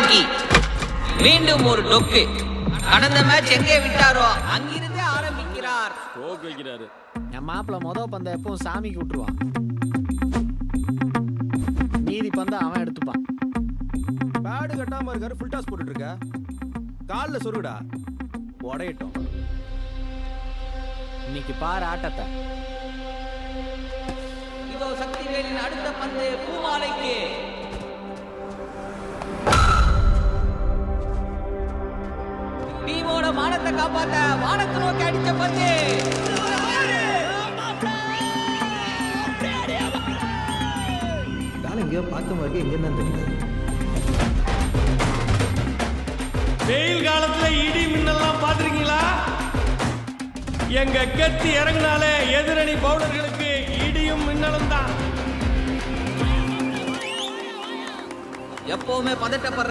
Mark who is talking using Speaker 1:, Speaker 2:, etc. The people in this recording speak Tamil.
Speaker 1: நோக்கி மீண்டும் ஒரு டொக்கு. கடந்த மேட்ச் எங்கே விட்டாரோ அங்கிருந்தே ஆரம்பிக்கிறார்.
Speaker 2: என் மாப்பிள்ள மொதல் பந்தை எப்பவும் சாமிக்கு விட்டுருவான். மீதி பந்தை அவன் எடுத்துப்பான்.
Speaker 3: பேடு கட்டாம இருக்காரு, ஃபுல் டாஸ் போட்டுட்டு இருக்க. காலில் சொருடா உடையட்டும்.
Speaker 2: இன்னைக்கு பாரு ஆட்டத்தை.
Speaker 1: இதோ சக்திவேலின் அடுத்த பந்து பூமாலைக்கு. டீமோட மானத்தை காப்பாத்த வானத்தை நோக்கி அடிச்ச பந்து.
Speaker 3: எங்கேயோ பார்த்த மாதிரி எங்கன்னா தெரியல.
Speaker 4: வெயில் காலத்துல இடி மின்னல்லாம் பாத்திருக்கீங்களா? எங்க கத்தி இறங்கினாலே எதிரணி பவுலர்களுக்கு இடியும் மின்னலும் தான்.
Speaker 1: எப்பவுமே பதட்டப்படுற